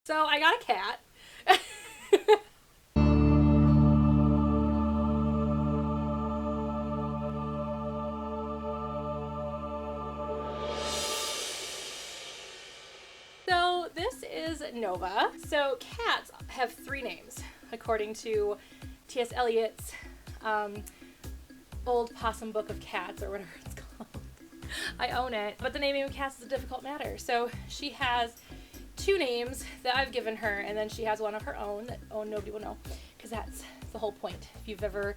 So I got a cat. So this is Nova. So cats have 3 names, according to T.S. Eliot's old possum book of cats, or whatever it's called. I own it. But the naming of cats is a difficult matter. So she has 2 names that I've given her, and then she has one of her own that nobody will know, because that's the whole point. If you've ever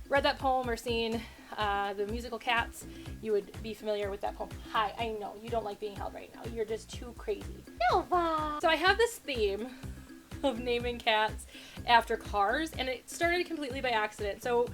read that poem or seen the musical Cats, you would be familiar with that poem. Hi, I know you don't like being held right now. You're just too crazy. Nova! So I have this theme of naming cats after cars, and it started completely by accident. So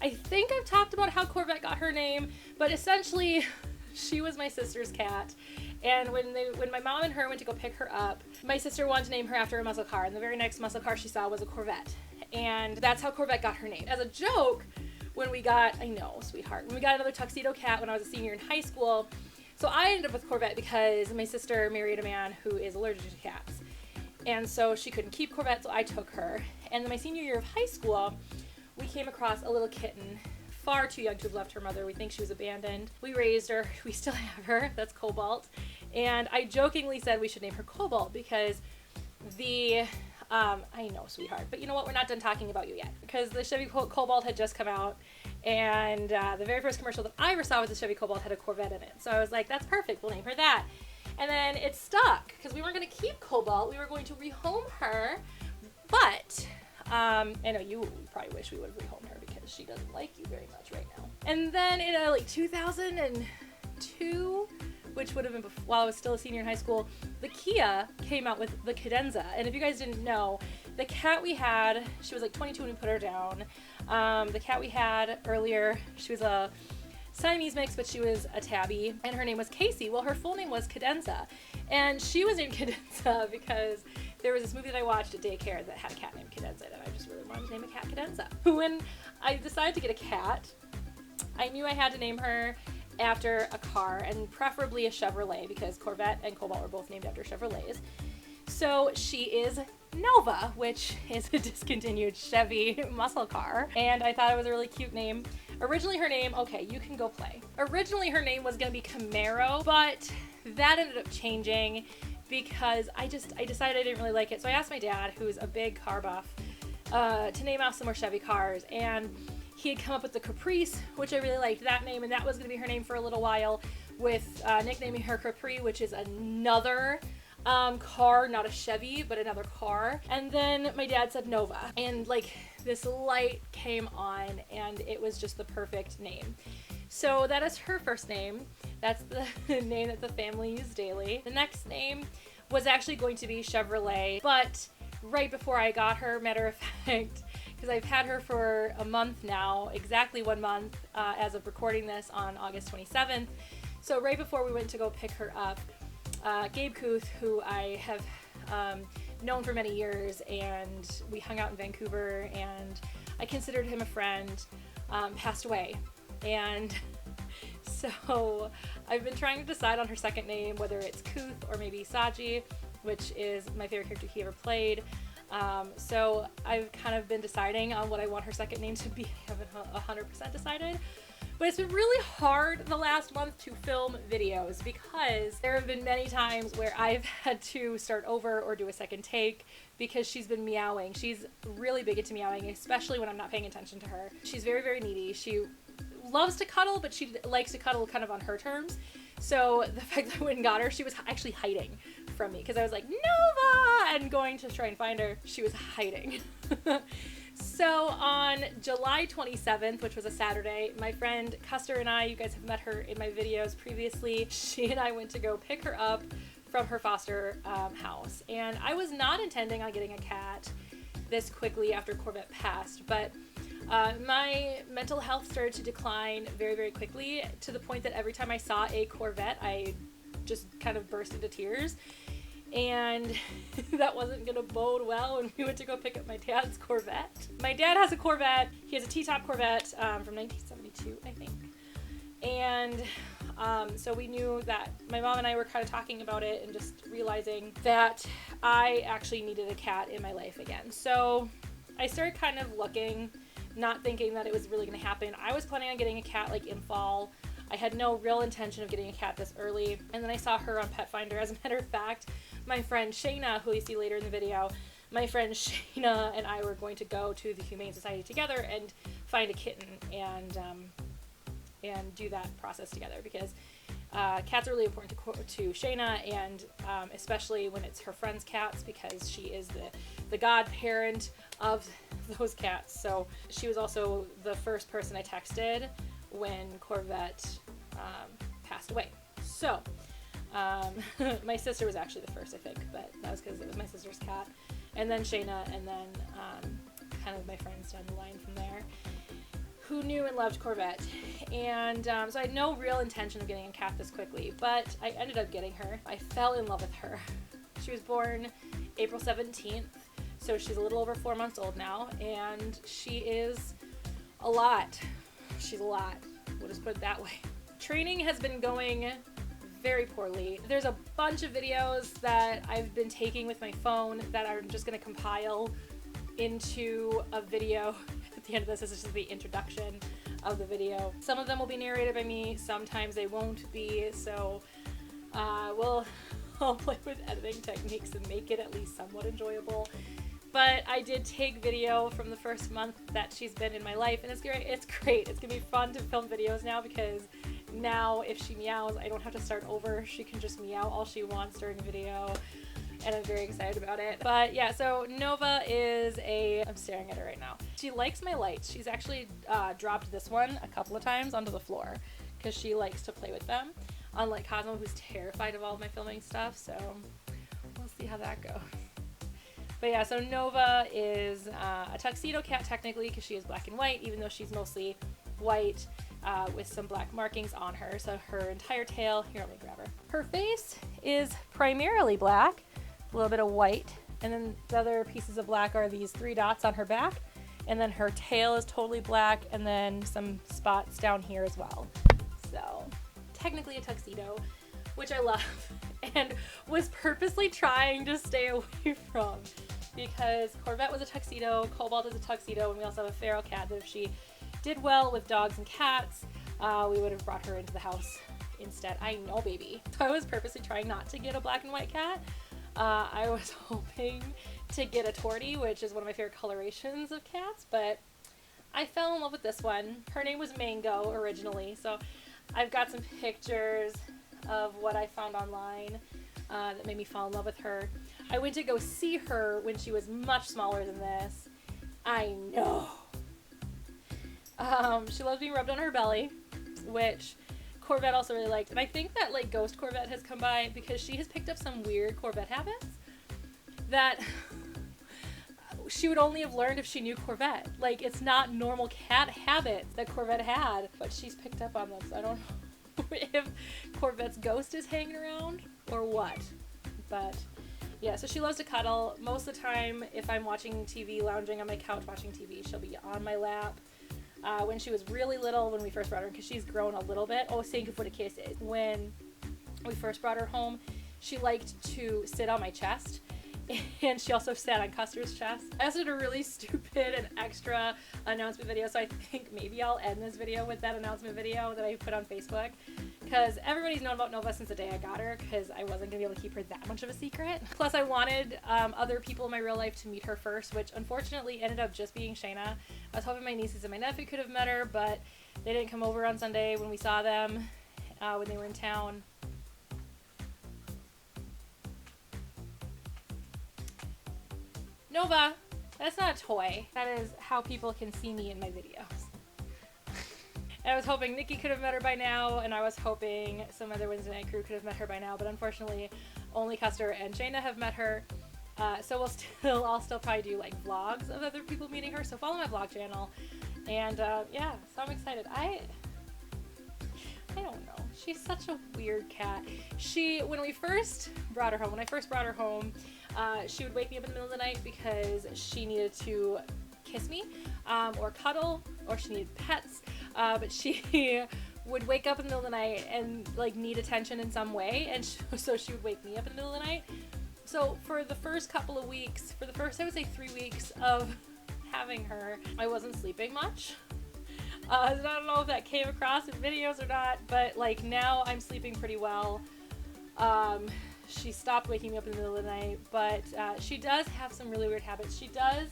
I think I've talked about how Corvette got her name, but essentially she was my sister's cat. And when my mom and her went to go pick her up, my sister wanted to name her after a muscle car, and the very next muscle car she saw was a Corvette. And that's how Corvette got her name. As a joke, when we got, I know, sweetheart, when we got another tuxedo cat when I was a senior in high school, so I ended up with Corvette because my sister married a man who is allergic to cats. And so she couldn't keep Corvette, so I took her. And then my senior year of high school, we came across a little kitten, far too young to have left her mother. We think she was abandoned. We raised her. We still have her. That's Cobalt. And I jokingly said we should name her Cobalt because I know, sweetheart, but you know what? We're not done talking about you yet, because the Chevy Cobalt had just come out, and the very first commercial that I ever saw with the Chevy Cobalt had a Corvette in it. So I was like, that's perfect. We'll name her that. And then it stuck because we weren't going to keep Cobalt. We were going to rehome her, but I know you probably wish we would have rehomed her because she doesn't like you very much right now. And then in like 2002, which would have been while I was still a senior in high school, the Kia came out with the Cadenza. And if you guys didn't know, the cat we had, she was like 22 when we put her down. The cat we had earlier, she was a Siamese mix, but she was a tabby, and her name was Casey. Well, her full name was Cadenza, and she was named Cadenza because there was this movie that I watched at daycare that had a cat named Cadenza, and I just really wanted to name a cat Cadenza. When I decided to get a cat, I knew I had to name her after a car, and preferably a Chevrolet, because Corvette and Cobalt were both named after Chevrolets. So she is Nova, which is a discontinued Chevy muscle car, and I thought it was a really cute name. Originally her name, okay, you can go play. Originally her name was gonna be Camaro, but that ended up changing because I decided I didn't really like it. So I asked my dad, who's a big car buff, to name off some more Chevy cars, and he had come up with the Caprice, which I really liked that name, and that was going to be her name for a little while, with nicknaming her Capri, which is another car, not a Chevy, but another car. And then my dad said Nova, and like this light came on, and it was just the perfect name. So that is her first name. That's the name that the family used daily. The next name was actually going to be Chevrolet, but right before I got her, matter of fact, because I've had her for a month now, exactly 1 month as of recording this on August 27th. So right before we went to go pick her up, Gabe Kuth, who I have known for many years, and we hung out in Vancouver, and I considered him a friend, passed away. And so I've been trying to decide on her second name, whether it's Kuth or maybe Saji, which is my favorite character he ever played. So I've kind of been deciding on what I want her second name to be. I haven't 100% decided. But it's been really hard the last month to film videos because there have been many times where I've had to start over or do a second take because she's been meowing. She's really big into meowing, especially when I'm not paying attention to her. She's very, very needy. She loves to cuddle, but she likes to cuddle kind of on her terms. So the fact that I went and got her, she was actually hiding from me because I was like, Nova, and going to try and find her. She was hiding. So on July 27th, which was a Saturday, my friend Custer and I, you guys have met her in my videos previously, she and I went to go pick her up from her foster house. And I was not intending on getting a cat this quickly after Corvette passed, but my mental health started to decline very, very quickly, to the point that every time I saw a Corvette, I just kind of burst into tears. And that wasn't gonna bode well when we went to go pick up my dad's Corvette. My dad has a Corvette. He has a T-top Corvette from 1972, I think. And So we knew that my mom and I were kind of talking about it and just realizing that I actually needed a cat in my life again. So I started kind of looking, not thinking that it was really going to happen. I was planning on getting a cat like in fall. I had no real intention of getting a cat this early. And then I saw her on Pet Finder. As a matter of fact, my friend Shayna, who you see later in the video, my friend Shayna and I were going to go to the Humane Society together and find a kitten and do that process together, because cats are really important to Shayna, and especially when it's her friend's cats, because she is the godparent of those cats. So she was also the first person I texted when Corvette passed away. So my sister was actually the first, I think, but that was because it was my sister's cat, and then Shayna, and then kind of my friends down the line from there who knew and loved Corvette. And so I had no real intention of getting a cat this quickly, but I ended up getting her. I fell in love with her. She was born April 17th, so she's a little over 4 months old now, and she is a lot. She's a lot. We'll just put it that way. Training has been going very poorly. There's a bunch of videos that I've been taking with my phone that I'm just going to compile into a video. At the end of this is just the introduction of the video. Some of them will be narrated by me, sometimes they won't be, so I'll play with editing techniques and make it at least somewhat enjoyable. But I did take video from the first month that she's been in my life, and it's great. It's great. It's gonna be fun to film videos now, because now if she meows, I don't have to start over. She can just meow all she wants during a video, and I'm very excited about it. But yeah, so Nova is I'm staring at her right now. She likes my lights. She's actually dropped this one a couple of times onto the floor because she likes to play with them, unlike Cosmo, who's terrified of all of my filming stuff, so we'll see how that goes. But yeah, so Nova is a tuxedo cat technically, because she is black and white, even though she's mostly white with some black markings on her. So her entire tail, here, let me grab her. Her face is primarily black, a little bit of white, and then the other pieces of black are these 3 dots on her back, and then her tail is totally black, and then some spots down here as well. So technically a tuxedo, which I love and was purposely trying to stay away from, because Corvette was a tuxedo, Cobalt is a tuxedo, and we also have a feral cat that if she did well with dogs and cats, we would have brought her into the house instead. I know, baby. So I was purposely trying not to get a black and white cat. I was hoping to get a tortie, which is one of my favorite colorations of cats, but I fell in love with this one. Her name was Mango originally, so I've got some pictures of what I found online that made me fall in love with her. I went to go see her when she was much smaller than this. I know. She loves being rubbed on her belly, which Corvette also really liked. And I think that like Ghost Corvette has come by because she has picked up some weird Corvette habits that she would only have learned if she knew Corvette. Like, it's not normal cat habits that Corvette had, but she's picked up on them. So I don't know if Corvette's ghost is hanging around or what. But yeah, so she loves to cuddle. Most of the time, if I'm watching TV, lounging on my couch watching TV, she'll be on my lap. When she was really little, when we first brought her, because she's grown a little bit. Oh, thank you for the kisses. When we first brought her home, she liked to sit on my chest, and she also sat on Custer's chest. I also did a really stupid and extra announcement video, so I think maybe I'll end this video with that announcement video that I put on Facebook, because everybody's known about Nova since the day I got her, because I wasn't going to be able to keep her that much of a secret. Plus, I wanted other people in my real life to meet her first, which unfortunately ended up just being Shayna. I was hoping my nieces and my nephew could have met her, but they didn't come over on Sunday when we saw them when they were in town. Nova, that's not a toy. That is how people can see me in my videos. And I was hoping Nikki could have met her by now, and I was hoping some other Wednesday Night crew could have met her by now, but unfortunately only Custer and Shayna have met her. So I'll still probably do like vlogs of other people meeting her, so follow my vlog channel. And yeah, so I'm excited. I don't know. She's such a weird cat. When I first brought her home, she would wake me up in the middle of the night because she needed to kiss me or cuddle, or she needed pets. But she would wake up in the middle of the night and like need attention in some way, and so she would wake me up in the middle of the night. So for the first couple of weeks, for the first I would say 3 weeks of having her, I wasn't sleeping much. I don't know if that came across in videos or not, but like now I'm sleeping pretty well. She stopped waking me up in the middle of the night, but she does have some really weird habits. She does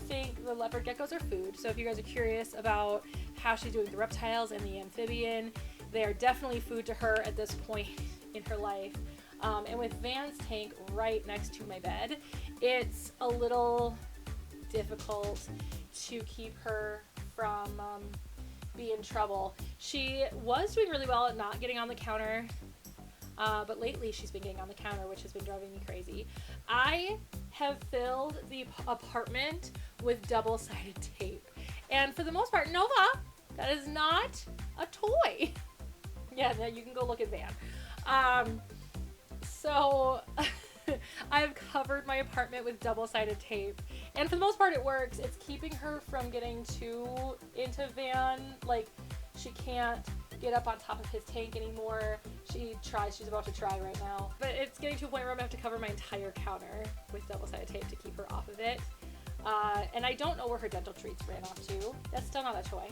think the leopard geckos are food. So if you guys are curious about how she's doing with the reptiles and the amphibian, they are definitely food to her at this point in her life. And with Van's tank right next to my bed, it's a little difficult to keep her from being in trouble. She was doing really well at not getting on the counter, but lately she's been getting on the counter, which has been driving me crazy. I have filled the apartment with double-sided tape, and for the most part, Nova, that is not a toy. Yeah, you can go look at Van. So I've covered my apartment with double-sided tape, and for the most part it works. It's keeping her from getting too into Van. Like, she can't get up on top of his tank anymore. She's about to try right now, but it's getting to a point where I'm gonna have to cover my entire counter with double-sided tape to keep her off of it. And I don't know where her dental treats ran off to. That's still not a toy.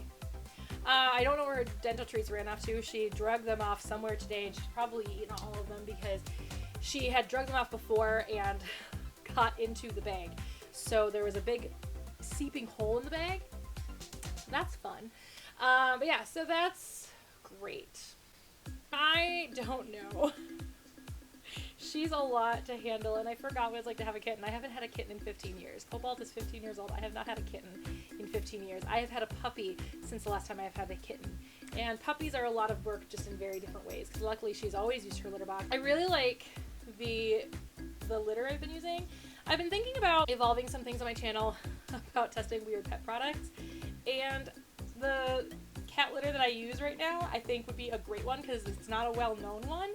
I don't know where her dental treats ran off to. She drugged them off somewhere today, and she's probably eaten all of them because she had drugged them off before and got into the bag. So there was a big seeping hole in the bag. That's fun. But yeah, so that's great. I don't know. She's a lot to handle, and I forgot what it's like to have a kitten. I haven't had a kitten in 15 years. Cobalt is 15 years old. I have not had a kitten in 15 years. I have had a puppy since the last time I've had a kitten. And puppies are a lot of work, just in very different ways, because luckily she's always used her litter box. I really like the litter I've been using. I've been thinking about evolving some things on my channel about testing weird pet products, and the cat litter that I use right now I think would be a great one because it's not a well-known one.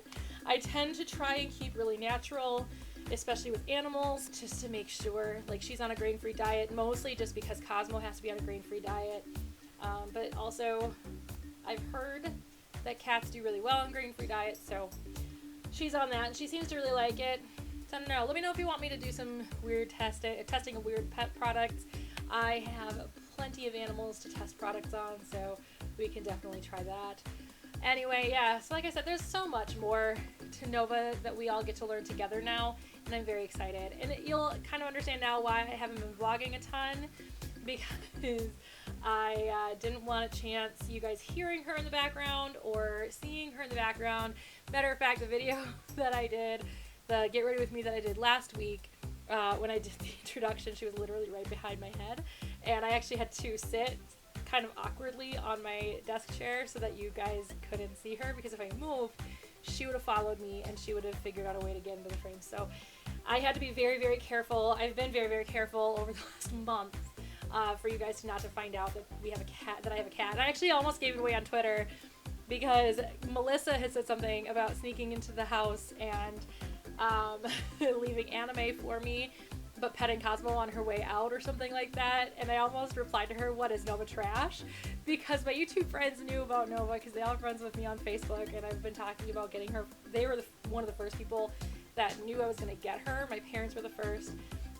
I tend to try and keep really natural, especially with animals, just to make sure, like, she's on a grain-free diet, mostly just because Cosmo has to be on a grain-free diet, but also I've heard that cats do really well on grain-free diets, so she's on that, and she seems to really like it. So I don't know. Let me know if you want me to do some weird testing of weird pet products. I have plenty of animals to test products on, so we can definitely try that. Anyway, yeah, so like I said, there's so much more to Nova that we all get to learn together now, and I'm very excited. And you'll kind of understand now why I haven't been vlogging a ton, because I didn't want a chance you guys hearing her in the background or seeing her in the background. Matter of fact, the video that I did, the Get Ready With Me that I did last week, when I did the introduction, she was literally right behind my head, and I actually had to sit kind of awkwardly on my desk chair so that you guys couldn't see her, because if I moved, she would have followed me and she would have figured out a way to get into the frame. So I had to be very, very careful. I've been very, very careful over the last month for you guys not to find out that we have a cat, that I have a cat. And I actually almost gave it away on Twitter because Melissa had said something about sneaking into the house and leaving anime for me, but petting Cosmo on her way out or something like that. And I almost replied to her, "What is Nova trash?" Because my YouTube friends knew about Nova because they all have friends with me on Facebook, and I've been talking about getting her. They were one of the first people that knew I was going to get her. My parents were the first.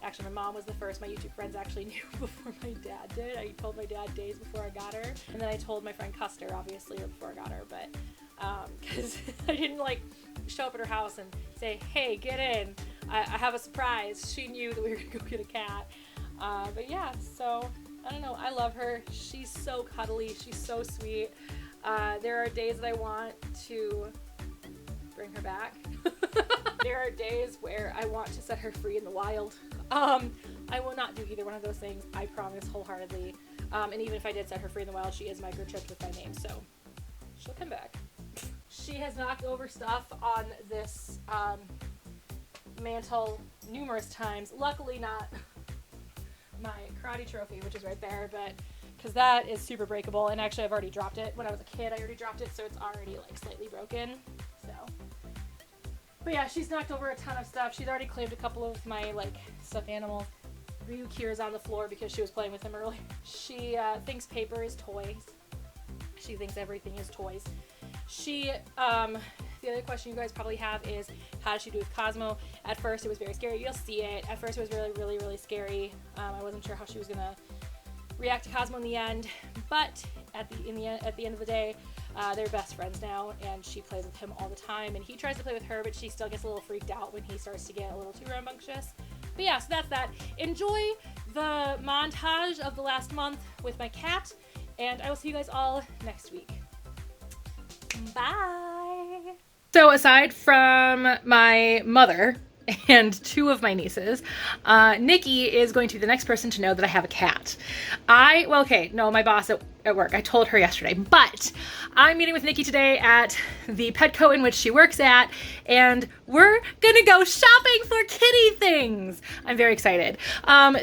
Actually, my mom was the first. My YouTube friends actually knew before my dad did. I told my dad days before I got her. And then I told my friend Custer, obviously, before I got her. But because I didn't like show up at her house and say, "Hey, get in. I have a surprise." She knew that we were going to go get a cat. But yeah, so I don't know. I love her. She's so cuddly. She's so sweet. There are days that I want to bring her back. There are days where I want to set her free in the wild. I will not do either one of those things. I promise wholeheartedly. And even if I did set her free in the wild, she is microchipped with my name, so she'll come back. She has knocked over stuff on this mantle numerous times. Luckily not my karate trophy, which is right there, but because that is super breakable, and actually I've already dropped it. When I was a kid, I already dropped it, so it's already like slightly broken. So, but yeah, she's knocked over a ton of stuff. She's already claimed a couple of my like stuffed animals. Ryukira's on the floor because she was playing with him earlier. She thinks paper is toys. She thinks everything is toys. The other question you guys probably have is, how does she do with Cosmo? At first it was very scary. You'll see it. At first it was really, really, really scary. I wasn't sure how she was gonna react to Cosmo in the end, but at the end of the day, they're best friends now, and she plays with him all the time, and he tries to play with her, but she still gets a little freaked out when he starts to get a little too rambunctious. But yeah, so that's that. Enjoy the montage of the last month with my cat, and I will see you guys all next week. Bye! So aside from my mother and two of my nieces, Nikki is going to be the next person to know that I have a cat. My boss at work, I told her yesterday, but I'm meeting with Nikki today at the Petco in which she works at, and we're gonna go shopping for kitty things. I'm very excited.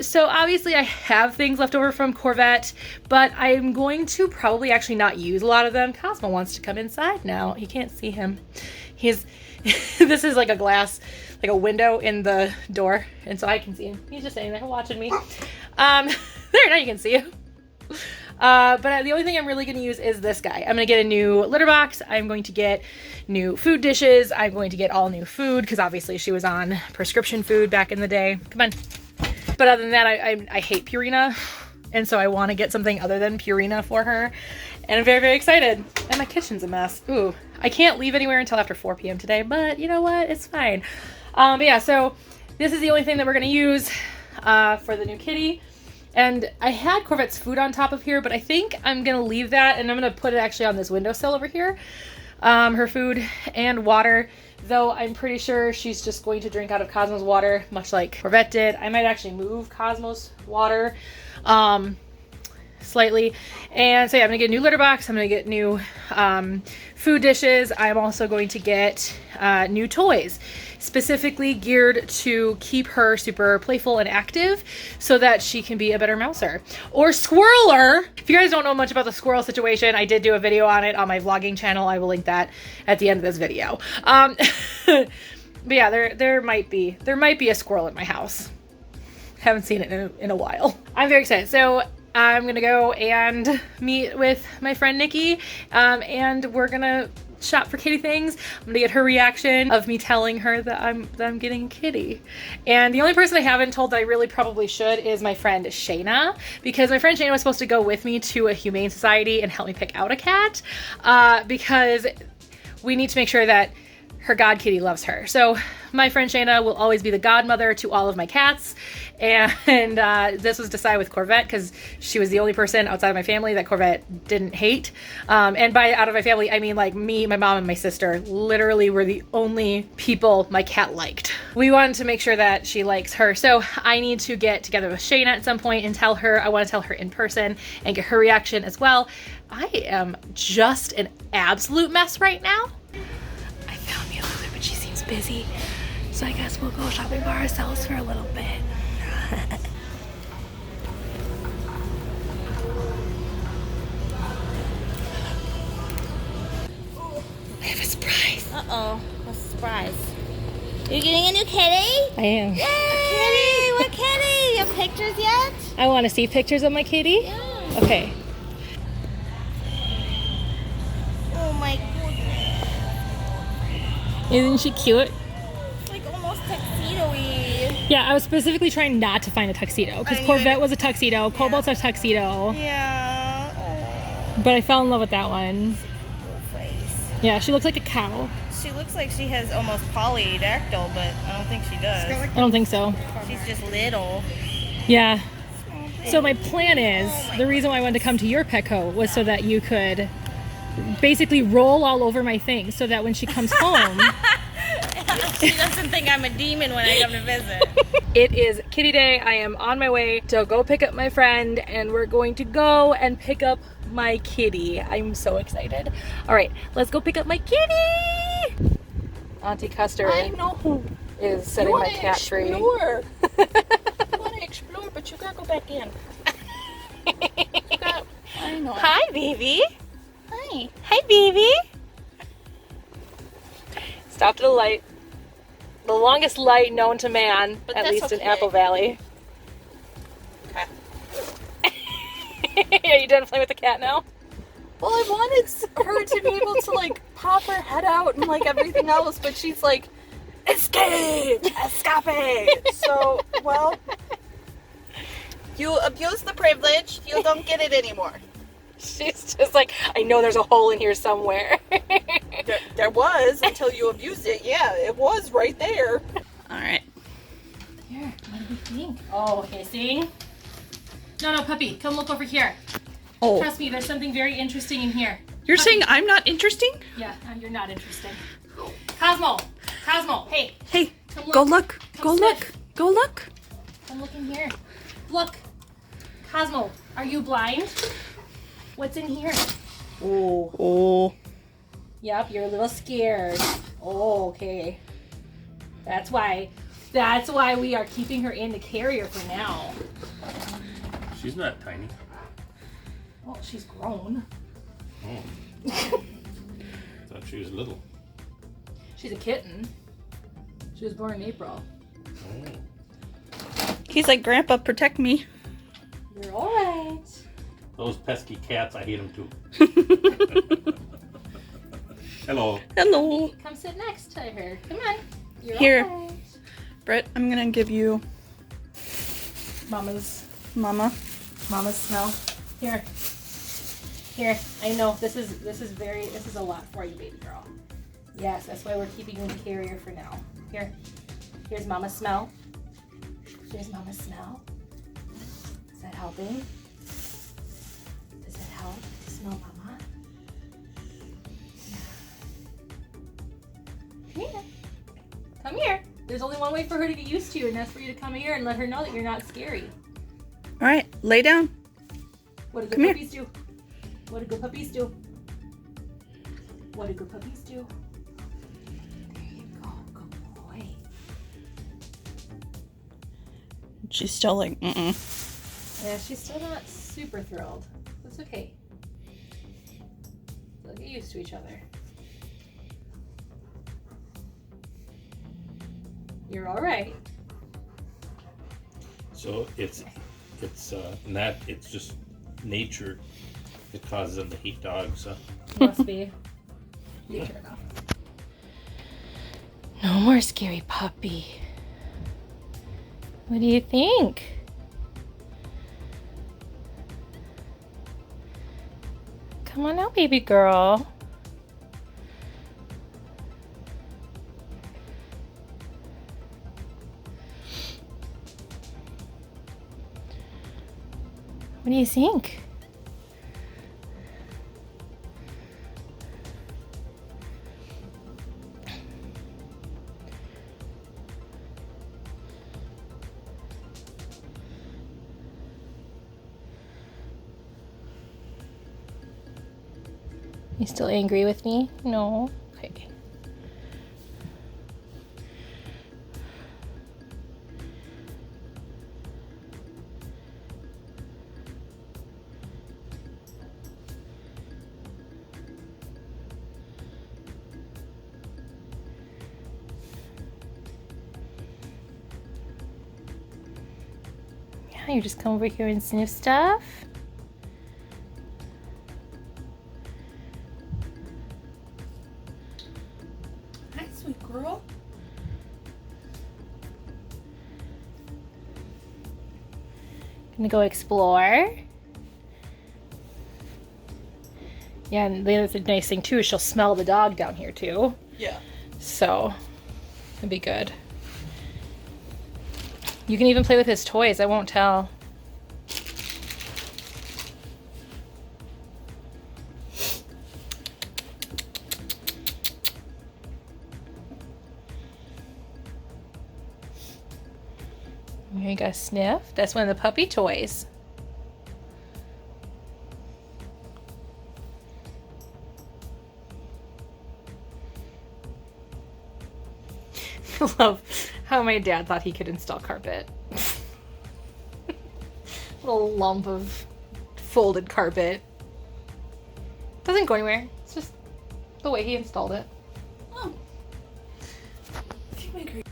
So obviously I have things left over from Corvette, but I'm going to probably actually not use a lot of them. Cosmo wants to come inside now. He can't see him. This is like a glass, like a window in the door, and so I can see him. He's just sitting there watching me. There, now you can see him. But the only thing I'm really going to use is this guy. I'm going to get a new litter box. I'm going to get new food dishes. I'm going to get all new food because obviously she was on prescription food back in the day. Come on. But other than that, I hate Purina, and so I want to get something other than Purina for her. And I'm very, very excited. And my kitchen's a mess. Ooh, I can't leave anywhere until after 4 p.m. today, but you know what? It's fine. But yeah, so this is the only thing that we're going to use for the new kitty. And I had Corvette's food on top of here, but I think I'm going to leave that, and I'm going to put it actually on this windowsill over here. Her food and water, though I'm pretty sure she's just going to drink out of Cosmo's water, much like Corvette did. I might actually move Cosmo's water slightly. And so yeah, I'm gonna get a new litter box. I'm gonna get new food dishes. I'm also going to get new toys, specifically geared to keep her super playful and active so that she can be a better mouser or squirreler. If you guys don't know much about the squirrel situation, I did do a video on it on my vlogging channel. I will link that at the end of this video. But yeah, there might be a squirrel in my house. Haven't seen it in a while. I'm very excited. So I'm gonna go and meet with my friend Nikki, and we're gonna shop for kitty things. I'm gonna get her reaction of me telling her that I'm getting a kitty. And the only person I haven't told that I really probably should is my friend Shayna, because my friend Shayna was supposed to go with me to a humane society and help me pick out a cat, because we need to make sure that her god kitty loves her. So my friend Shayna will always be the godmother to all of my cats. And this was decided with Corvette because she was the only person outside of my family that Corvette didn't hate. And by out of my family, I mean like me, my mom, and my sister literally were the only people my cat liked. We wanted to make sure that she likes her. So I need to get together with Shayna at some point and tell her, I want to tell her in person and get her reaction as well. I am just an absolute mess right now. I found me a loser, but she seems busy. So I guess we'll go shopping by ourselves for a little bit. I have a surprise. Uh-oh. What's the surprise? You're getting a new kitty? I am. Yay! What kitty? You have pictures yet? I want to see pictures of my kitty. Yeah. Okay. Oh my goodness. Isn't she cute? It's like almost tuxedo-y. Yeah, I was specifically trying not to find a tuxedo because Corvette was a tuxedo, Cobalt's a tuxedo. Yeah. Oh. But I fell in love with that one. Face. Yeah, she looks like a cow. She looks like she has almost polydactyl, but I don't think she does. I don't think so. She's just little. Yeah. So my plan is, the reason why I wanted to come to your Petco was so that you could basically roll all over my things so that when she comes home... She doesn't think I'm a demon when I come to visit. It is kitty day. I am on my way to go pick up my friend, and we're going to go and pick up my kitty. I'm so excited. All right, let's go pick up my kitty. Auntie Custer is setting my cat free. You want to explore, but you gotta go back in. I know. Hi, baby. Hi. Hi, baby. Stopped at a light. The longest light known to man, But at that's least in okay. Apple Valley. Okay. Are you done playing with the cat now? Well, I wanted her to be able to like pop her head out and like everything else, but she's like, escape! So, well, you abuse the privilege, you don't get it anymore. She's just like, I know there's a hole in here somewhere. There was until you abused it. Yeah, it was right there. All right. Here, what do we think? Oh, okay, see? No, puppy, come look over here. Oh, Trust me, there's something very interesting in here. you're Puppy. saying I'm not interesting? Yeah, you're not interesting. Cosmo, hey. Hey, Come go look. look. Come Go sniff. look. Go look. Come look in here. Look. Cosmo, are you blind? What's in here? Oh. Yep, you're a little scared. Oh, okay. That's why we are keeping her in the carrier for now. She's not tiny. Oh, she's grown. Oh. Thought she was little. She's a kitten. She was born in April. Oh. He's like, Grandpa, protect me. You're all right. Those pesky cats, I hate them too. Hello. Hello. Come sit next to her. Come on. You're Here. all right. Brett, I'm gonna give you Mama's Mama. smell. Here. I know this is a lot for you, baby girl. Yes, that's why we're keeping you in the carrier for now. Here's Mama's smell. Here's Mama's smell. Is that helping? Does that help to smell Mama? Yeah. Come here. There's only one way for her to get used to you, and that's for you to come here and let her know that you're not scary. All right, lay down. What do good Come here. puppies do? What do good puppies do? What do good puppies do? There you go. Good boy. She's still like, mm-mm. Yeah, she's still not super thrilled. That's okay. They'll get used to each other. You're all right. So it's not, it's just nature that causes them to hate dogs. Must be. Nature enough. No more scary puppy. What do you think? Come on out, baby girl. What do you think? You still angry with me? No? Okay. Yeah, you just come over here and sniff stuff? Hi, sweet girl. Gonna go explore. Yeah, and the other nice thing too is she'll smell the dog down here too. Yeah. So, it'd be good. You can even play with his toys, I won't tell. Here you go, sniff. That's one of the puppy toys. I love how my dad thought he could install carpet. Little lump of folded carpet. Doesn't go anywhere. It's just the way he installed it. Oh. Keep my great.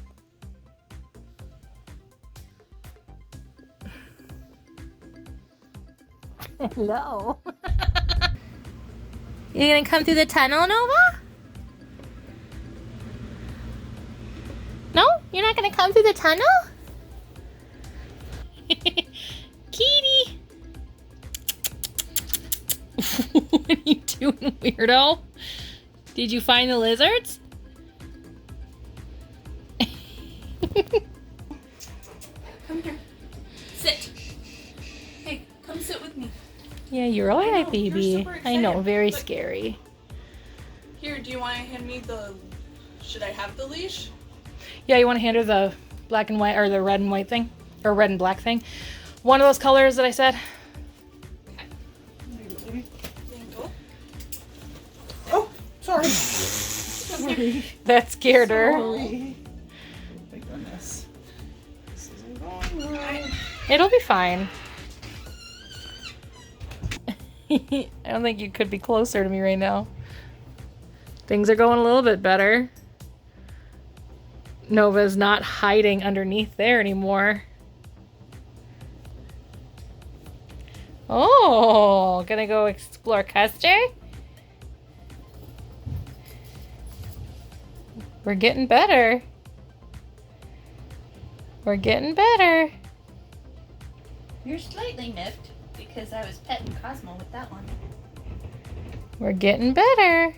Hello. You gonna come through the tunnel, Nova? No? You're not gonna come through the tunnel? Kitty! What are you doing, weirdo? Did you find the lizards? Come here. Sit. Hey, come sit with me. Yeah, you're all right, know, baby. you're super I know, excited. very Look. scary. Here, do you want to hand me the... Should I have the leash? Yeah, you want to hand her the black and white, or the red and white thing? Or red and black thing? One of those colors that I said? Thank you. Oh, sorry. That scared her. Sorry. Thank goodness. This isn't going right. It'll be fine. I don't think you could be closer to me right now. Things are going a little bit better. Nova's not hiding underneath there anymore. Oh, gonna go explore Custer? We're getting better. We're getting better. You're slightly miffed because I was petting Cosmo with that one. We're getting better.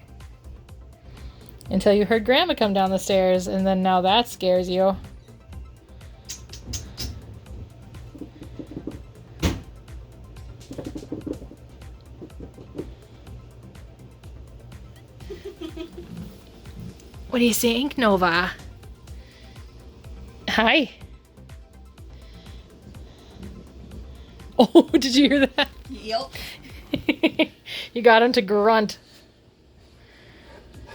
Until you heard Grandma come down the stairs, and then now that scares you. What do you think, Nova? Hi. Oh, did you hear that? Yep. You got him to grunt.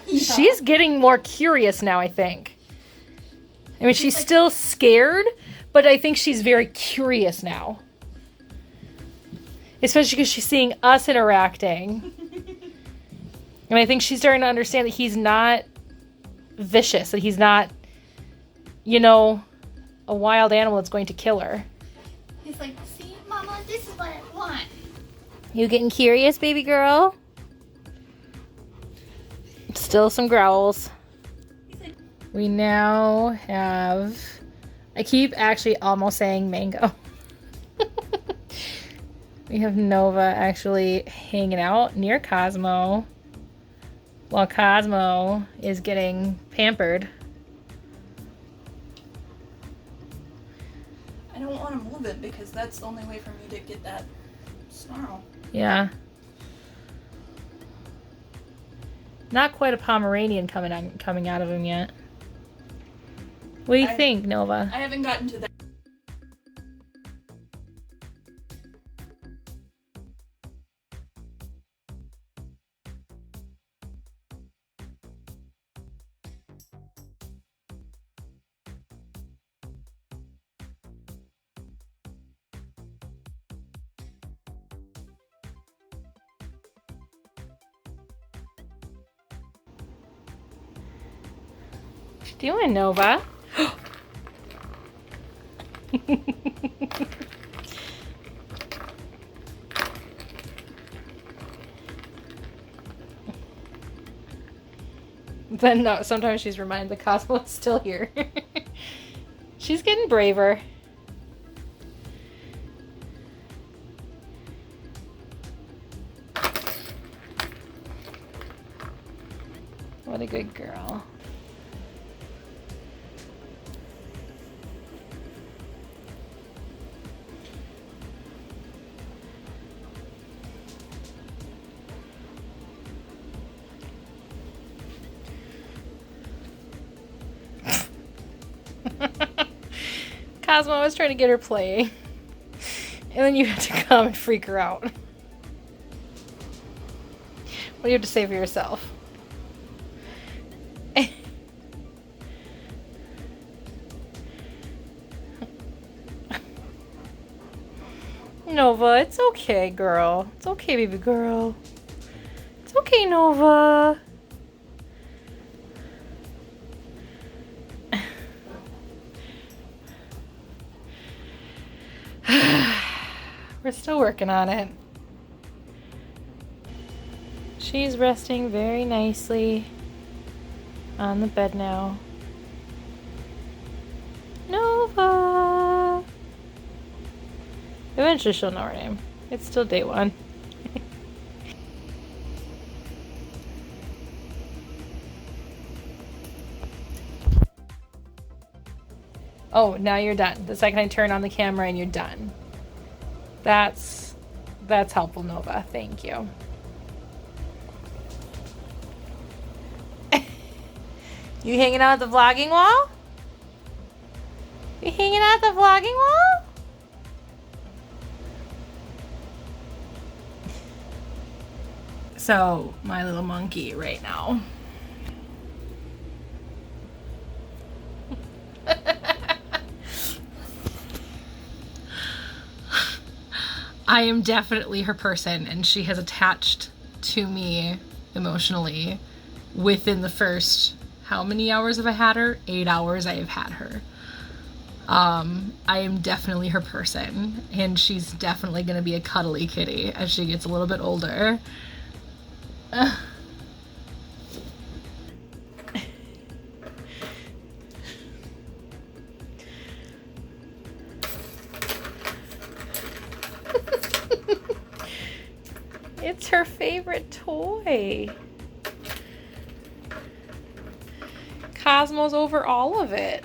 She's getting more curious now, I think. I mean, she's still scared, but I think she's very curious now. Especially because she's seeing us interacting. And I think she's starting to understand that he's not vicious, that he's not, you know, a wild animal that's going to kill her. He's like, see, Mama, this is what I want. You getting curious, baby girl? Still some growls. We now have... I keep actually almost saying mango. We have Nova actually hanging out near Cosmo, while Cosmo is getting pampered. I don't want to move it because that's the only way for me to get that snarl. Yeah. Not quite a Pomeranian coming out of him yet. What do you think, Nova? I haven't gotten to that. What you doing, Nova? Then no, sometimes she's reminded the Cosmo is still here. She's getting braver. What a good girl. Cosmo was trying to get her playing. And then you had to come and freak her out. What do you have to say for yourself? Nova, it's okay, girl. It's okay, baby girl. It's okay, Nova. We're still working on it. She's resting very nicely on the bed now. Nova! Eventually she'll know her name. It's still day one. Oh, now you're done. The second I turn on the camera and you're done. That's helpful, Nova. Thank you. You hanging out at the vlogging wall? You hanging out at the vlogging wall? So, my little monkey right now. I am definitely her person, and she has attached to me emotionally within the first, how many hours have I had her? 8 hours I have had her. I am definitely her person, and she's definitely going to be a cuddly kitty as she gets a little bit older. It's her favorite toy. Cosmo's over all of it.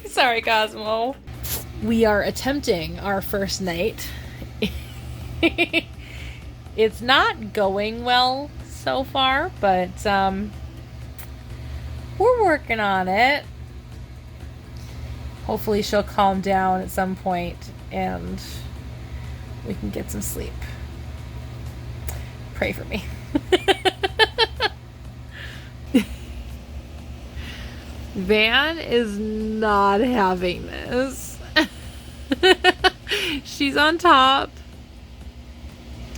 Sorry, Cosmo. We are attempting our first night. It's not going well so far, but we're working on it. Hopefully she'll calm down at some point and we can get some sleep. Pray for me. Van is not having this. She's on top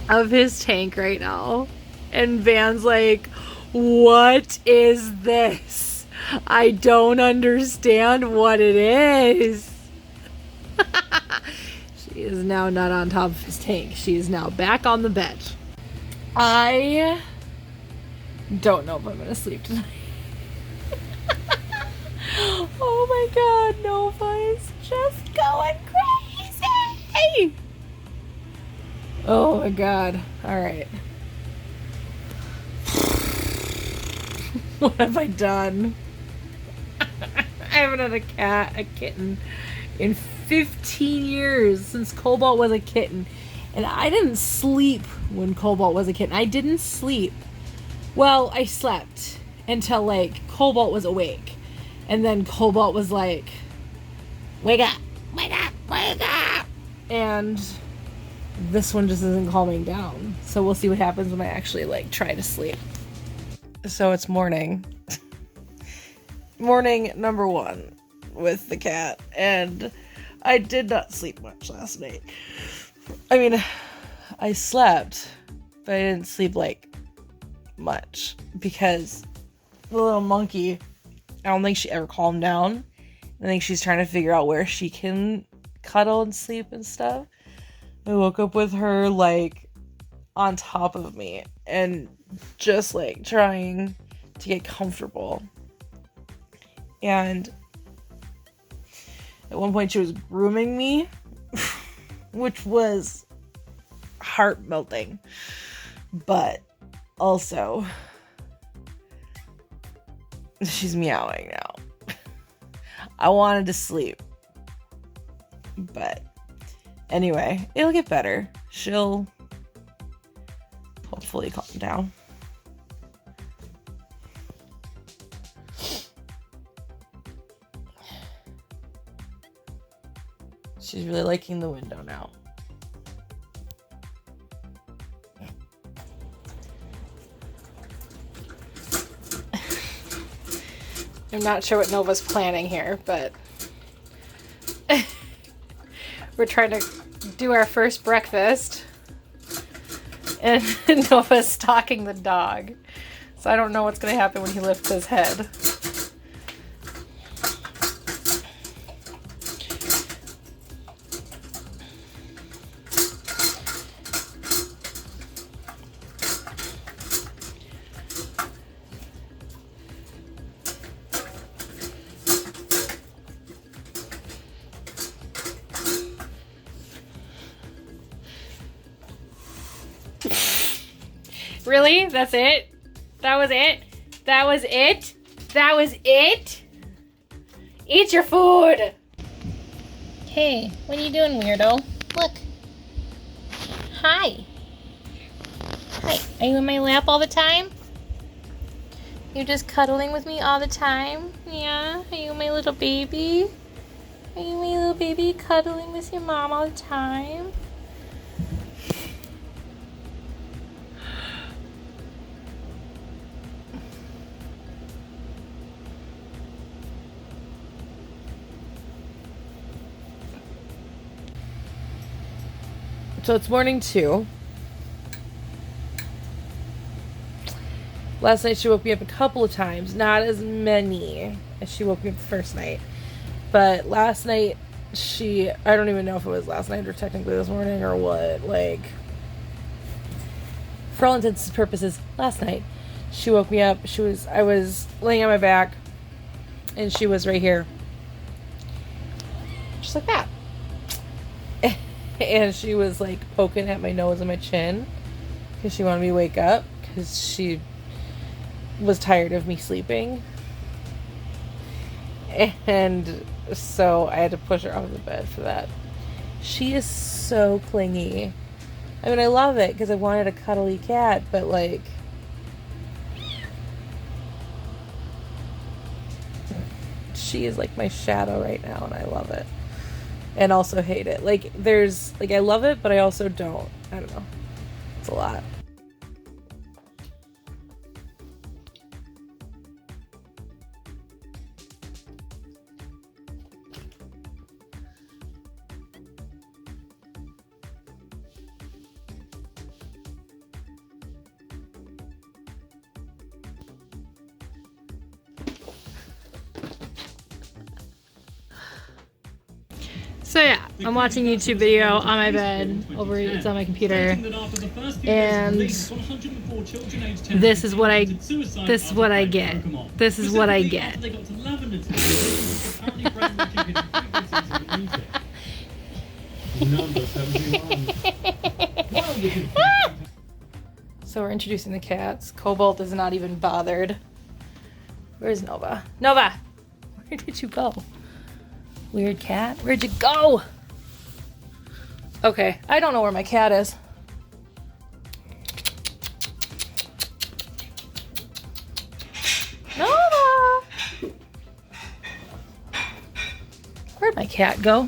of his tank right now. And Van's like, what is this? I don't understand what it is. She is now not on top of his tank. She is now back on the bed. I don't know if I'm gonna sleep tonight. Oh my god, Nova is just going crazy! Oh my god. Alright. What have I done? I haven't had a kitten in 15 years since Cobalt was a kitten. And I didn't sleep when Cobalt was a kitten. I didn't sleep. Well, I slept until like Cobalt was awake. And then Cobalt was like, wake up, wake up, wake up. And this one just isn't calming down. So we'll see what happens when I actually like try to sleep. So it's morning. Morning number one with the cat. And I did not sleep much last night. I mean, I slept, but I didn't sleep like much because the little monkey, I don't think she ever calmed down. I think she's trying to figure out where she can cuddle and sleep and stuff. I woke up with her like on top of me and just like trying to get comfortable. And at one point she was grooming me, which was heart melting, but also she's meowing now. I wanted to sleep, but anyway, it'll get better. She'll hopefully calm down. She's really liking the window now. I'm not sure what Nova's planning here, but we're trying to do our first breakfast and Nova's stalking the dog. So I don't know what's going to happen when he lifts his head. Really? That's it? That was it? That was it? That was it? Eat your food! Hey, what are you doing, weirdo? Look. Hi. Hi. Are you in my lap all the time? You're just cuddling with me all the time? Yeah? Are you my little baby? Are you my little baby cuddling with your mom all the time? So it's morning 2. Last night she woke me up a couple of times, not as many as she woke me up the first night. But last night I don't even know if it was last night or technically this morning or what, like, for all intents and purposes, last night she woke me up. I was laying on my back and she was right here. Just like that. And she was like poking at my nose and my chin because she wanted me to wake up because she was tired of me sleeping. And so I had to push her off the bed for that. She is so clingy. I mean, I love it because I wanted a cuddly cat, but like, she is like my shadow right now and I love it. And also hate it. Like, I love it, but I also don't. I don't know. It's a lot. So yeah, I'm watching a YouTube video on my bed, it's on my computer, and this is what I get. This is what I get. So we're introducing the cats. Cobalt is not even bothered. Where's Nova? Nova! Where did you go? Weird cat. Where'd you go? Okay, I don't know where my cat is. Nova! Where'd my cat go?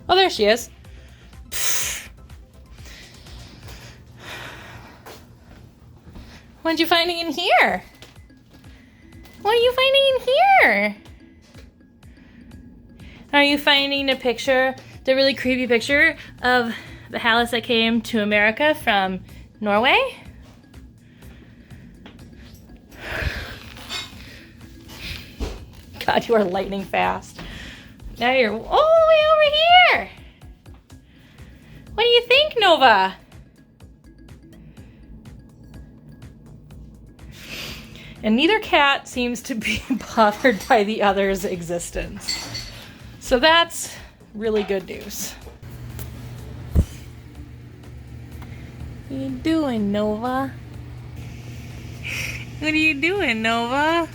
Oh, there she is. What'd you finding in here? What are you finding in here? Are you finding a picture, the really creepy picture of the Hallis that came to America from Norway? God, you are lightning fast. Now you're all the way over here. What do you think, Nova? And neither cat seems to be bothered by the other's existence. So that's really good news. What are you doing, Nova? What are you doing, Nova?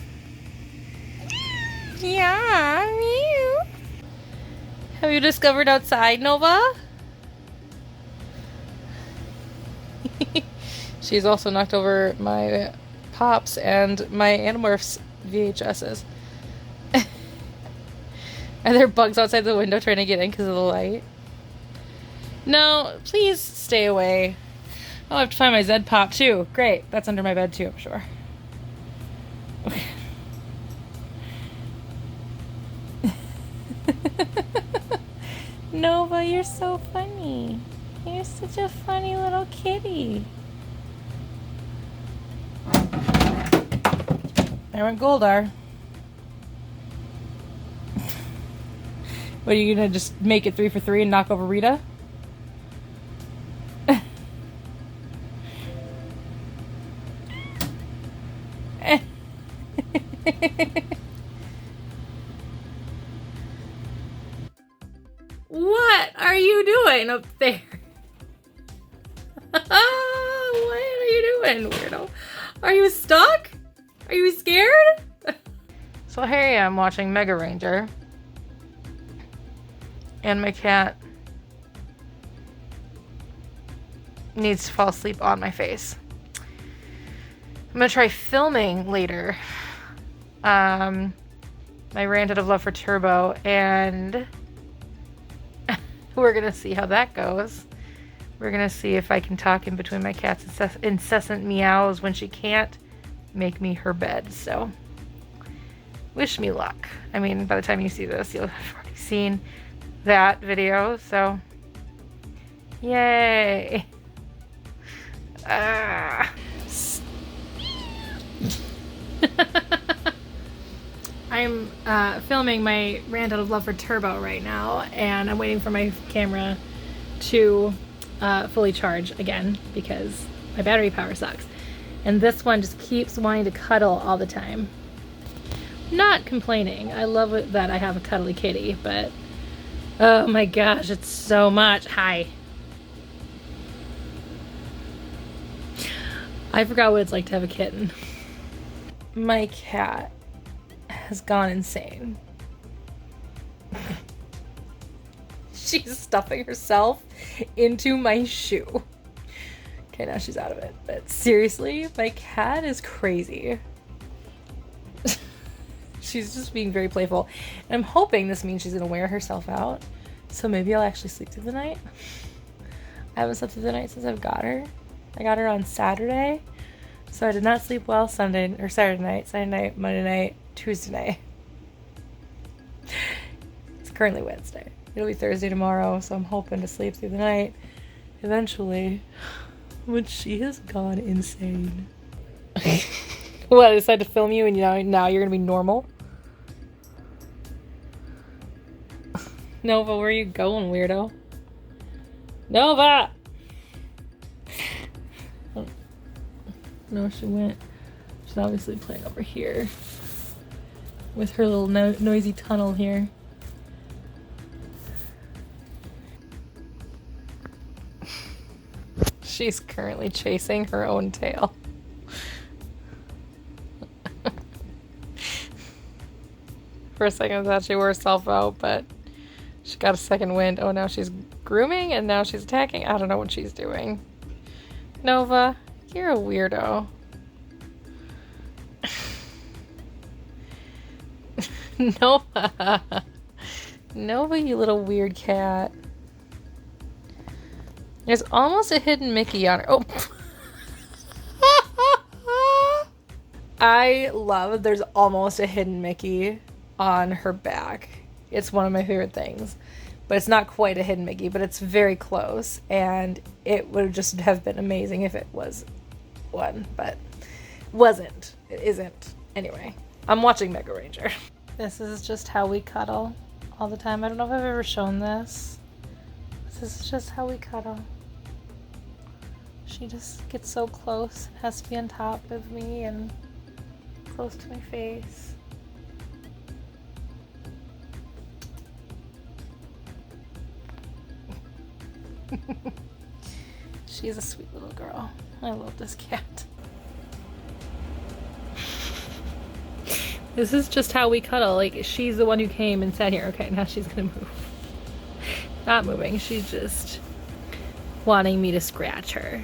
Yeah, meow. Have you discovered outside, Nova? She's also knocked over my Pops and my Animorphs VHSs. Are there bugs outside the window trying to get in because of the light? No, please stay away. I'll have to find my Zed Pop too. Great, that's under my bed too, I'm sure. Nova, you're so funny. You're such a funny little kitty. There went Goldar. What, are you gonna just make it 3 for 3 and knock over Rita? you doing up there? What are you doing, weirdo? Are you stuck? Are you scared? So here I am watching Mega Ranger. And my cat needs to fall asleep on my face. I'm gonna try filming later. My rant out of love for Turbo, and we're gonna see how that goes. We're gonna see if I can talk in between my cat's incessant meows when she can't make me her bed. So wish me luck. I mean, by the time you see this, you'll have already seen that video, so yay. I'm filming my rant out of love for Turbo right now, and I'm waiting for my camera to fully charge again because my battery power sucks. And this one just keeps wanting to cuddle all the time. Not complaining. I love it that I have a cuddly kitty, but oh my gosh, it's so much. Hi. I forgot what it's like to have a kitten. My cat has gone insane. She's stuffing herself into my shoe. Okay, now she's out of it. But seriously, my cat is crazy. She's just being very playful. And I'm hoping this means she's gonna wear herself out. So maybe I'll actually sleep through the night. I haven't slept through the night since I've got her. I got her on Saturday. So I did not sleep well Saturday night, Monday night, Tuesday night. It's currently Wednesday. It'll be Thursday tomorrow, so I'm hoping to sleep through the night eventually. But she has gone insane. What, I decided to film you and now you're gonna be normal? Nova, where are you going, weirdo? Nova! Oh. No, she went. She's obviously playing over here with her little noisy tunnel here. She's currently chasing her own tail. For a second I thought she wore herself out, but she got a second wind. Oh, now she's grooming and now she's attacking. I don't know what she's doing. Nova, you're a weirdo. Nova. Nova, you little weird cat. There's almost a hidden Mickey on her. Oh. I love there's almost a hidden Mickey on her back. It's one of my favorite things. But it's not quite a hidden Mickey, but it's very close. And it would just have been amazing if it was one, but wasn't. It isn't. Anyway, I'm watching Mega Ranger. This is just how we cuddle all the time. I don't know if I've ever shown this. This is just how we cuddle. She just gets so close, has to be on top of me and close to my face. She's a sweet little girl. I love this cat. This is just how we cuddle. Like, she's the one who came and sat here. Okay, now she's gonna move. Not moving, she's just wanting me to scratch her.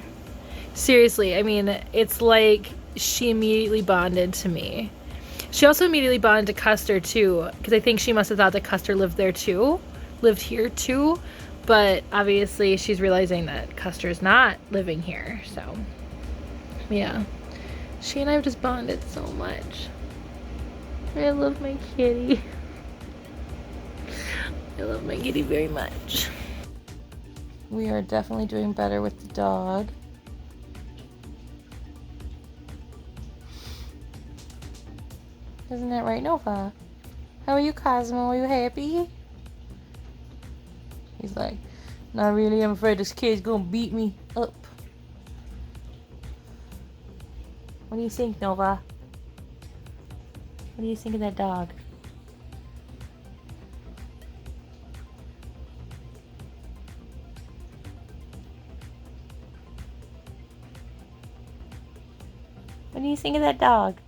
Seriously, I mean, it's like she immediately bonded to me. She also immediately bonded to Custer too, because I think she must have thought that Custer lived here too, but obviously she's realizing that Custer's not living here, so yeah. She and I have just bonded so much. I love my kitty. I love my kitty very much. We are definitely doing better with the dog. Isn't that right, Nova? How are you, Cosmo? Are you happy? He's like, not really. I'm afraid this kid's gonna beat me up. What do you think, Nova? What do you think of that dog? What do you think of that dog?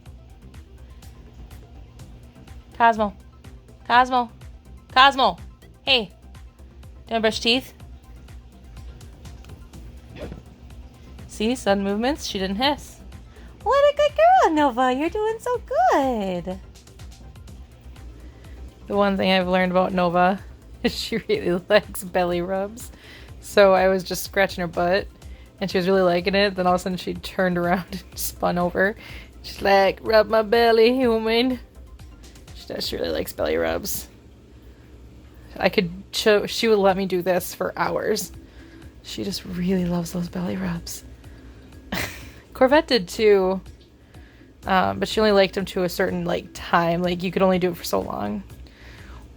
Cosmo. Cosmo. Cosmo. Hey. Do you want to brush teeth? See, sudden movements. She didn't hiss. What a good girl, Nova. You're doing so good. The one thing I've learned about Nova is she really likes belly rubs. So I was just scratching her butt and she was really liking it. Then all of a sudden she turned around and spun over. She's like, rub my belly, human. She does. She really likes belly rubs. She would let me do this for hours. She just really loves those belly rubs. Corvette did too, but she only liked him to a certain time. Like you could only do it for so long.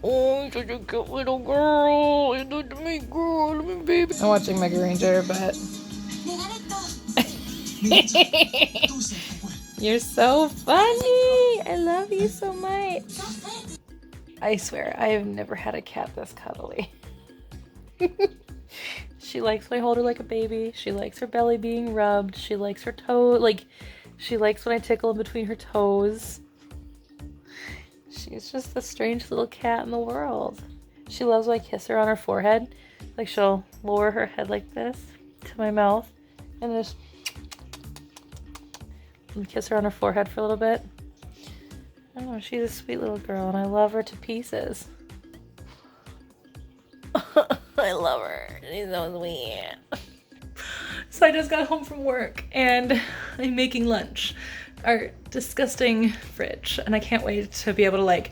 Oh, such a cute little girl. You're such a big girl, little baby. I'm watching Mega Ranger, but you're so funny. I love you so much. I swear, I have never had a cat this cuddly. She likes when I hold her like a baby. She likes her belly being rubbed. She likes her toe, she likes when I tickle in between her toes. She's just the strange little cat in the world. She loves when I kiss her on her forehead. Like she'll lower her head like this to my mouth and just kiss her on her forehead for a little bit. I don't know, she's a sweet little girl and I love her to pieces. I love her. She's so sweet. So I just got home from work and I'm making lunch. Our disgusting fridge. And I can't wait to be able to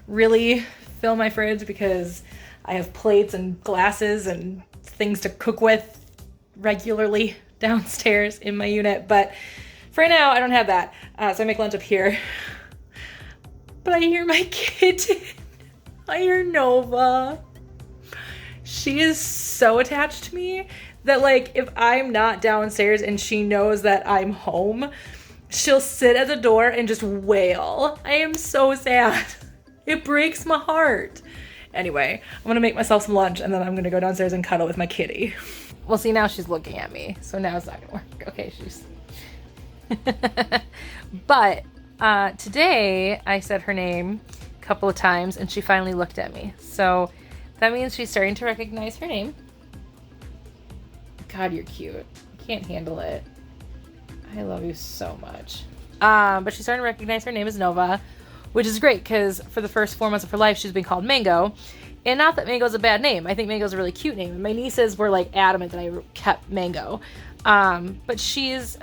really fill my fridge because I have plates and glasses and things to cook with regularly downstairs in my unit. But for right now, I don't have that. So I make lunch up here. But I hear my kitten. I hear Nova. She is so attached to me that if I'm not downstairs and she knows that I'm home, she'll sit at the door and just wail. I am so sad. It breaks my heart. Anyway, I'm gonna make myself some lunch and then I'm gonna go downstairs and cuddle with my kitty. Well, see, now she's looking at me, so now it's not gonna work. Okay, she's... But today I said her name a couple of times and she finally looked at me. So that means she's starting to recognize her name. God, you're cute. I can't handle it. I love you so much. But she's starting to recognize her name as Nova, which is great because for the first 4 months of her life, she's been called Mango. And not that Mango's a bad name. I think Mango's a really cute name. My nieces were adamant that I kept Mango. But she's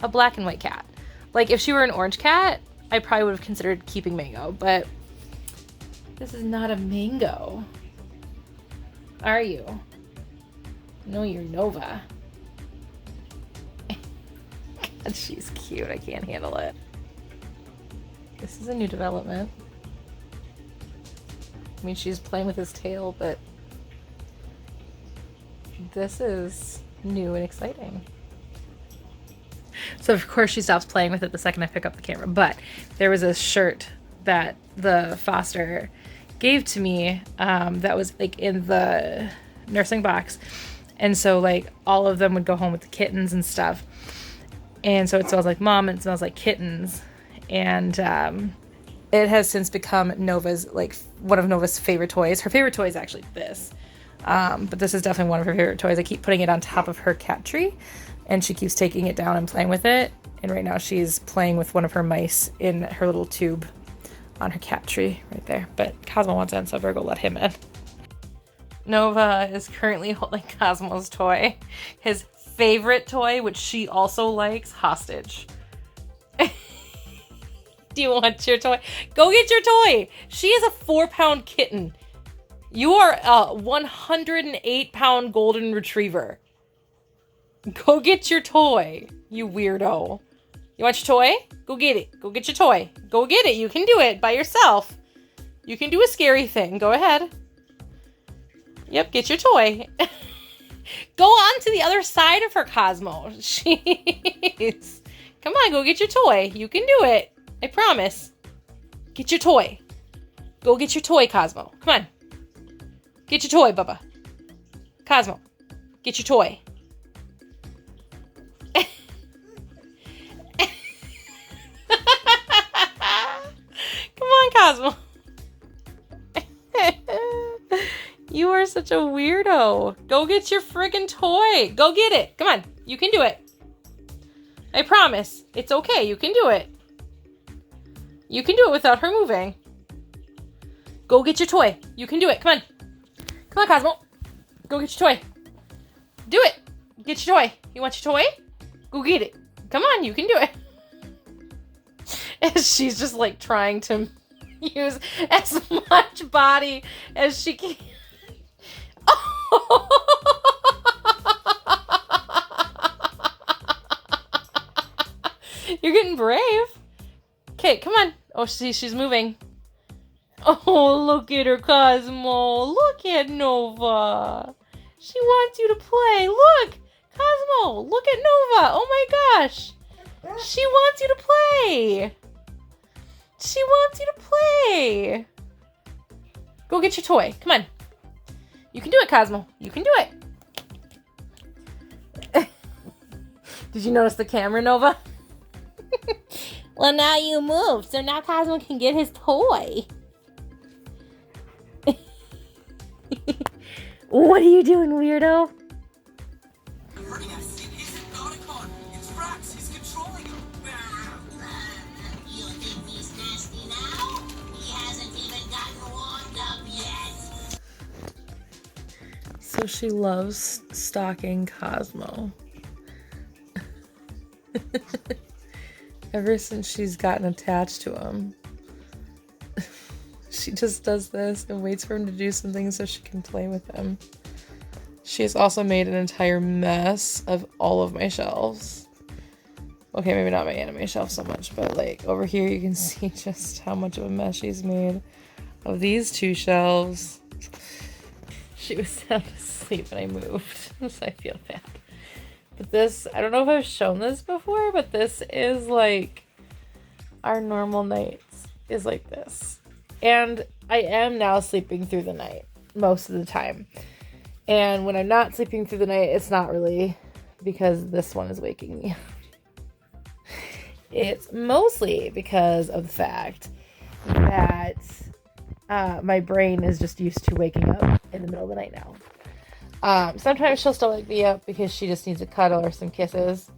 a black and white cat. If she were an orange cat, I probably would have considered keeping Mango. But this is not a Mango. Are you? No, you're Nova. God, she's cute. I can't handle it. This is a new development. I mean, she's playing with his tail, but this is new and exciting. So, of course, she stops playing with it the second I pick up the camera. But there was a shirt that the foster gave to me that was in the nursing box. And so all of them would go home with the kittens and stuff. And so it smells like mom and it smells like kittens. And it has since become Nova's, one of Nova's favorite toys. Her favorite toy is actually this. But this is definitely one of her favorite toys. I keep putting it on top of her cat tree. And she keeps taking it down and playing with it. And right now she's playing with one of her mice in her little tube on her cat tree right there. But Cosmo wants in, so I better go let him in. Nova is currently holding Cosmo's toy. His favorite toy, which she also likes, hostage. Do you want your toy? Go get your toy! She is a 4-pound kitten. You are a 108-pound golden retriever. Go get your toy, you weirdo. You want your toy? Go get it. Go get your toy. Go get it. You can do it by yourself. You can do a scary thing. Go ahead. Yep, get your toy. Go on to the other side of her, Cosmo. Jeez. Come on, go get your toy. You can do it. I promise. Get your toy. Go get your toy, Cosmo. Come on. Get your toy, Bubba. Cosmo, get your toy. Cosmo. You are such a weirdo. Go get your friggin' toy. Go get it. Come on. You can do it. I promise. It's okay. You can do it. You can do it without her moving. Go get your toy. You can do it. Come on. Come on, Cosmo. Go get your toy. Do it. Get your toy. You want your toy? Go get it. Come on. You can do it. And she's just like trying to use as much body as she can. You're getting brave. Okay, come on. Oh, she's moving. Oh, look at her, Cosmo. Look at Nova. She wants you to play. Look, Cosmo. Look at Nova. Oh my gosh. She wants you to play. She wants you to play. Go get your toy. Come on. You can do it, Cosmo. You can do it. Did you notice the camera, Nova? Well, now you moved, so now Cosmo can get his toy. What are you doing, weirdo? So she loves stalking Cosmo. Ever since she's gotten attached to him, she just does this and waits for him to do something so she can play with him. She has also made an entire mess of all of my shelves. Okay, maybe not my anime shelf so much, but like over here you can see just how much of a mess she's made of these two shelves. She was sound asleep when I moved, so I feel bad. But this, I don't know if I've shown this before, but this is like our normal nights is like this. And I am now sleeping through the night most of the time. And when I'm not sleeping through the night, it's not really because this one is waking me. It's mostly because of the fact that my brain is just used to waking up in the middle of the night now. Sometimes she'll still wake me up because she just needs a cuddle or some kisses.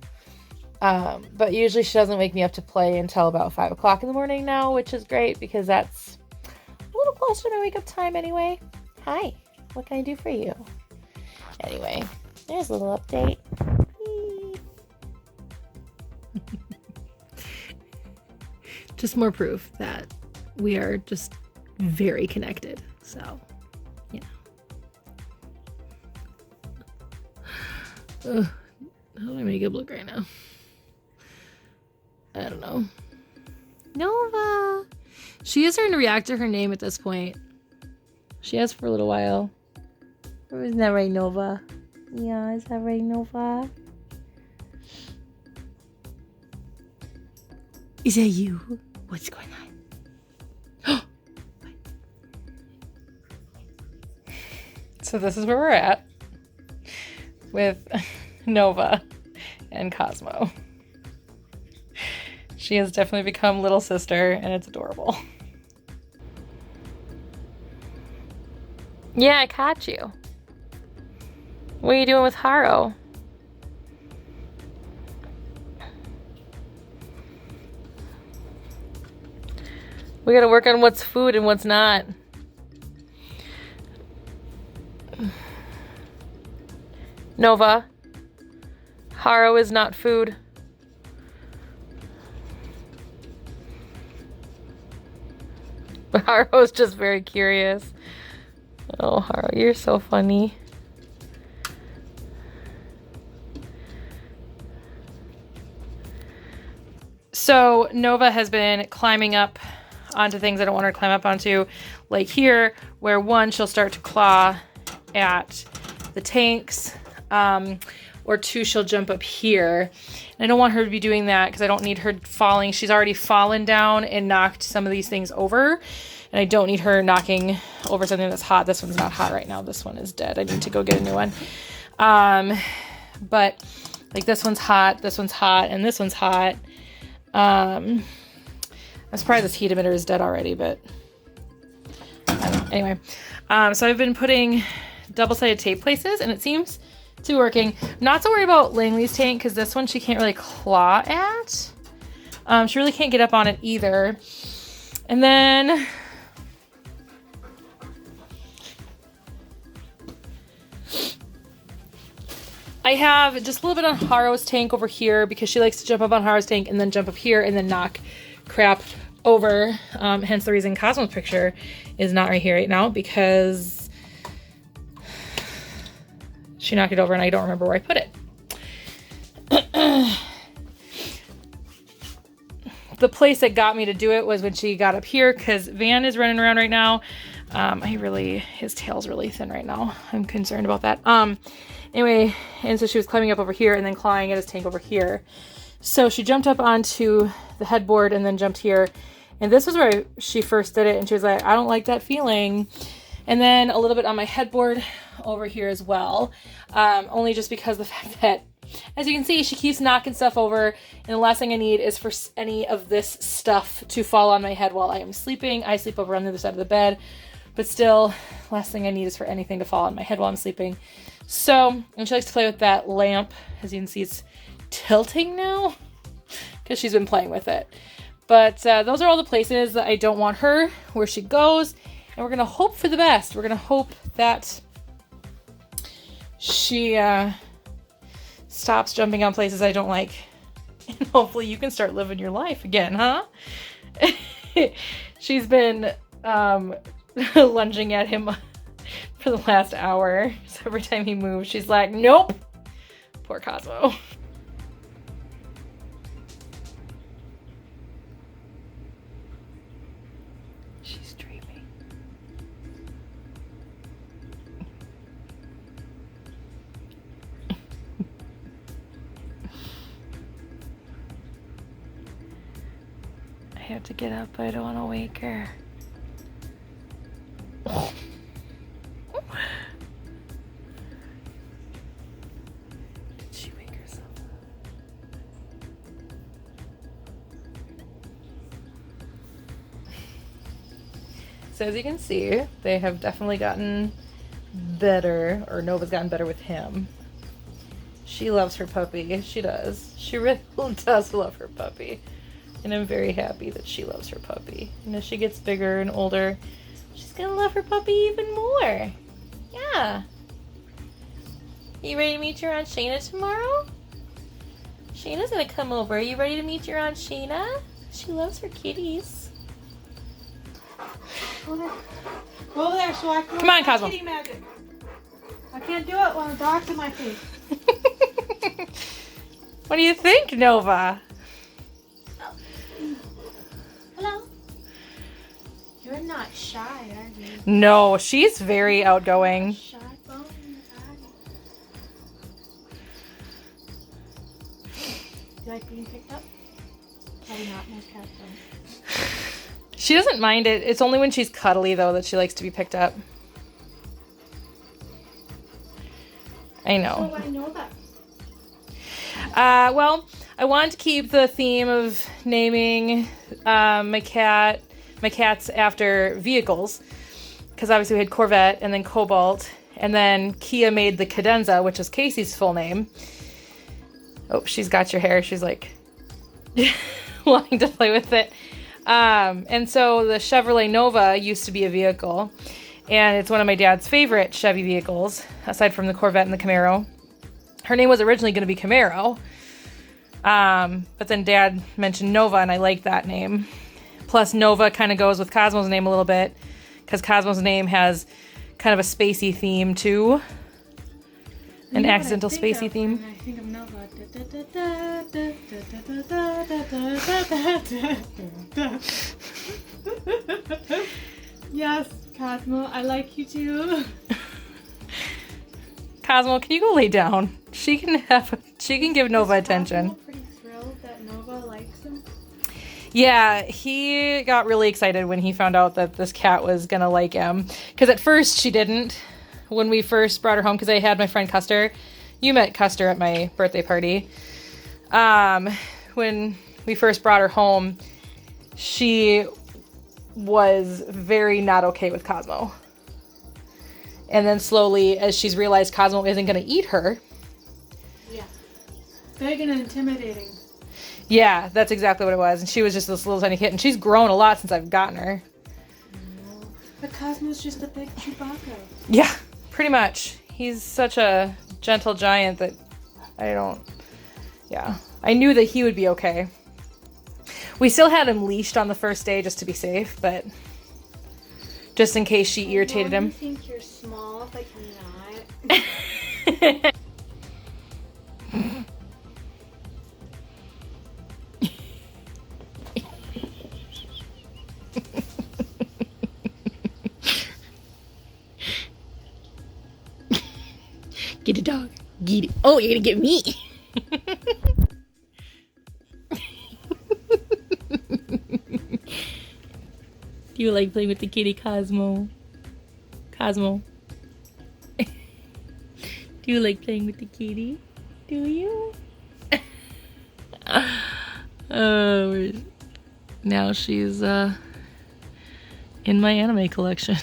But usually she doesn't wake me up to play until about 5 o'clock in the morning now, which is great because that's a little closer to my wake up time anyway. Hi, what can I do for you? Anyway, there's a little update. Just more proof that we are just very connected. So, yeah. How do I make it look right now? I don't know. Nova. She is starting to react to her name at this point. She has for a little while. Isn't that right, Nova? Yeah, is that right, Nova? Is that you? What's going on? So this is where we're at with Nova and Cosmo. She has definitely become little sister, and it's adorable. Yeah, I caught you. What are you doing with Haro? We gotta work on what's food and what's not. Nova, Haro is not food. But Haro's just very curious. Oh, Haro, you're so funny. So Nova has been climbing up onto things I don't want her to climb up onto. Like here, where one, she'll start to claw at the tanks. Or two, she'll jump up here. And I don't want her to be doing that because I don't need her falling. She's already fallen down and knocked some of these things over. And I don't need her knocking over something that's hot. This one's not hot right now. This one is dead. I need to go get a new one. But like this one's hot, and this one's hot. I'm surprised this heat emitter is dead already, but Anyway, so I've been putting double-sided tape places, and it seems to be working. Not so worried about Langley's tank, because this one she can't really claw at. She really can't get up on it either. And then I have just a little bit on Haru's tank over here, because she likes to jump up on Haru's tank and then jump up here and then knock crap over. Hence the reason Cosmo's picture is not right here right now, because she knocked it over and I don't remember where I put it. The place that got me to do it was when she got up here, because Van is running around right now. His tail's really thin right now. I'm concerned about that. Anyway, and so she was climbing up over here and then clawing at his tank over here. So she jumped up onto the headboard and then jumped here. And this was where she first did it, and she was like, I don't like that feeling. And then a little bit on my headboard over here as well. Only just because of the fact that, as you can see, she keeps knocking stuff over, and the last thing I need is for any of this stuff to fall on my head while I am sleeping. I sleep over on the other side of the bed, but still, last thing I need is for anything to fall on my head while I'm sleeping. So, and she likes to play with that lamp. As you can see, it's tilting now because she's been playing with it. But those are all the places that I don't want her, where she goes, and we're going to hope for the best. We're going to hope that she stops jumping on places I don't like. And hopefully you can start living your life again, huh? She's been lunging at him for the last hour. So every time he moves, she's like, nope. Poor Cosmo. She's dreaming. I have to get up, but I don't want to wake her. Did she wake herself up? So as you can see, they have definitely gotten better, or Nova's gotten better with him. She loves her puppy. She does. She really does love her puppy. And I'm very happy that she loves her puppy. And as she gets bigger and older, she's gonna love her puppy even more. Yeah. You ready to meet your Aunt Shayna tomorrow? Shayna's gonna come over. Are you ready to meet your Aunt Shayna? She loves her kitties. Go over there so I can Come on, Cosmo. kitty magic. I can't do it when the dog's in my face. What do you think, Nova? Hello. You're not shy, are you? No, she's very outgoing. Shy bone, are you? Do you like being picked up? Probably not. Most cats don't. She doesn't mind it. It's only when she's cuddly, though, that she likes to be picked up. I know. Oh, I know that. Well, I wanted to keep the theme of naming my cats after vehicles, because obviously we had Corvette and then Cobalt, and then Kia made the Cadenza, which is Casey's full name. Oh, she's got your hair. She's like wanting to play with it. And so the Chevrolet Nova used to be a vehicle, and it's one of my dad's favorite Chevy vehicles, aside from the Corvette and the Camaro. Her name was originally going to be Camaro, but then Dad mentioned Nova, and I like that name. Plus, Nova kind of goes with Cosmo's name a little bit, because Cosmo's name has kind of a spacey theme, too. An accidental spacey theme. I think of Nova. Yes, Cosmo, I like you too. Cosmo, can you go lay down? She can give Nova attention. Cosmo pretty thrilled that Nova likes him. Yeah, he got really excited when he found out that this cat was gonna like him. Because at first she didn't. When we first brought her home, because I had my friend Custer. You met Custer at my birthday party. When we first brought her home, she was very not okay with Cosmo. And then slowly, as she's realized Cosmo isn't going to eat her. Yeah. Big and intimidating. Yeah, that's exactly what it was. And she was just this little tiny kitten. She's grown a lot since I've gotten her. But Cosmo's just a big Chewbacca. Yeah, pretty much. He's such a gentle giant that I knew that he would be okay. We still had him leashed on the first day just to be safe, but just in case she irritated him. I think you're small, but you're not. Get a dog. Get it. Oh, you're gonna get me. Do you like playing with the kitty, Cosmo? Cosmo. Do you like playing with the kitty? Do you? Oh, now she's in my anime collection.